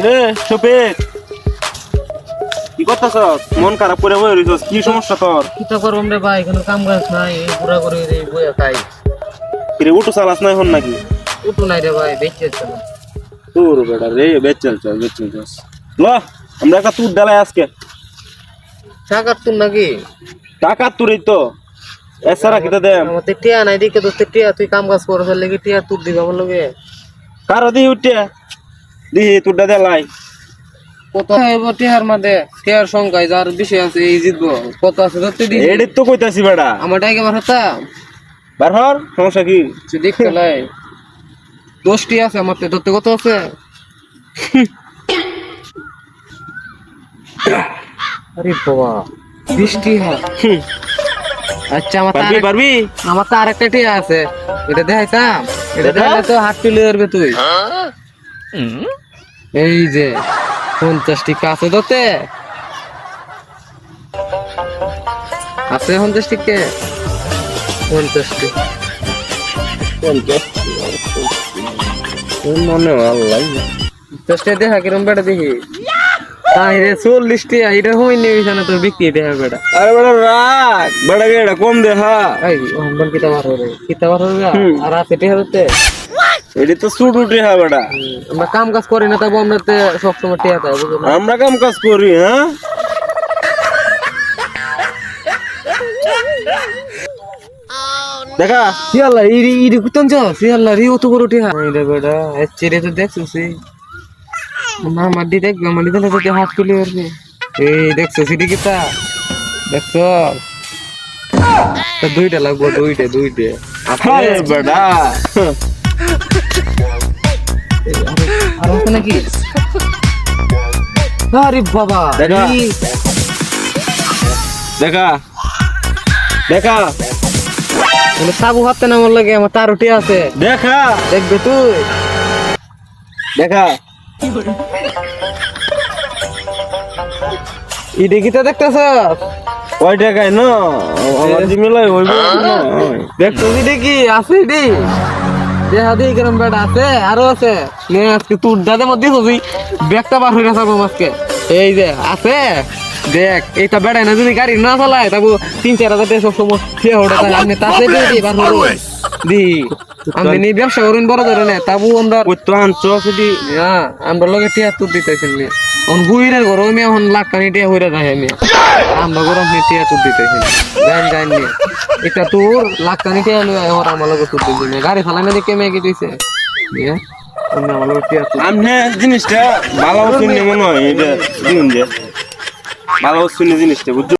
রে শফিক, কি করতেছ? মন খারাপ করে বই রইছস, কি সমস্যা তোর? কি তো করব রে ভাই, কোনো কাম কাজ নাই, এই পুরা করে রে বইয়া খাই। রে উঠু চালাস না এখন নাকি? উঠু নাই রে ভাই, বেঁচে চল। তোর বেটা রে, বেচল চল। ল আমরা একটা তুর ডালাই আজকে। টাকা তুই নাকি? টাকা তুরই তো এছাড়া কিটা দে? আমাদের টিয়া নাই দিকে দোস্ত, টিয়া তুই কাম কাজ করছ লাগি টিয়া তুই দিবা আমার লগে। কারো দিহি উঠে দিহি তুরটা দেলাই। কত হইব টিয়ার মধ্যে? টিয়ার সংখ্যায় যার বেশি আছে এই জিতবো। কত আছে ধরতে দি। এডি তো কইতাছি বেটা, আমার টাকা বার হতা বার হর, সমস্যা কি? তুই দেখ লাই 10টি আছে আমার তে, ধরতে কত আছে? আরে বাবা 20টি হ্যাঁ। আচ্ছা পারবি? আমার তো আরেকটা টিয়া আছে, এটা দেখাইতাম। এটা দেখাইলে তো হাত তুলে ধরবে তুই। এই যে 50টি কাছে ধরতে আছে, 50টি কে 50টি মনে আল্লাহ 50টা দেখা কিরম বেটা দেখি। রে 40টি এটা হই নেই না তোর বিক্রি দেখা বেটা। আরে বেটা রাখ, বেটা এটা কম দেখা। এই অম্বল কিতা বার হবে আর আছে টিয়া ধরতে। এডি তো সুট উঠে হ্যাঁ বেটা। আমরা কাম কাজ করি না, তবু আমরা সবসময় টিয়া দেয়, বুঝলো না? আমরা কাম কাজ করি, হ্যাঁ দেখা সিয়াল্লা ইরি কুতন যা সিয়াল্লা রি অত বড় টিয়া রে বেটা। চেরে তো দেখছিস না মাড্ডি দেখবে, মাড্ডি দেখলে তো হাত তুলে উঠবে। এই দেখছো সিটি কিতা দেখছো? দুইটা লাগবো, দুইটা আরে বেটা আর আছে নাকি? আরে বাবা দেখা। দেখা দেখা সাবু হাতে না আমার লাগে, আমার তার উঠে আছে। দেখা দেখবে তুই দেখা ইডে কিতা দেখতেছ? কয় টাকায় না আমার জিমেলাই হইব না? দেখছো ইডে কি আছে? ইডি দেখা দিই কিরম বেটা আছে, আরো আছে। নে আজকে তোর দাদা মধ্যে হবি ব্যাগটা বার হয়ে গেছে আজকে। এই যে আছে দেখ, এইটা বেড়ায় না যদি গাড়ি না চালায় তবু 3-4 হাজার টাকা সবসময় খেয়ে ওঠে। আমি তাতে বার হবো দি আমি নিয়ে ব্যবসা করুন বড় ধরে না, তবু আমরা তো আনছো সেটি আমরা লোকে টিয়া তুর দিতেছেন নি। এখন বুইরের ঘর আমি এখন লাখ কানি টিয়া হইরা রাখে আমি, আমরা গরম নিয়ে টিয়া তুর দিতেছেন জান নি। এটা তোর লাখ কানি টিয়া লই এখন আমার লোক তুর দিবি গাড়ি ফালাই না দেখে মেয়ে কি দিছে আমার লোক টিয়া তুর। আমনে জিনিসটা ভালো শুনে মনে হয় এটা দিন যে ভালো শুনে জিনিসটা বুঝছো।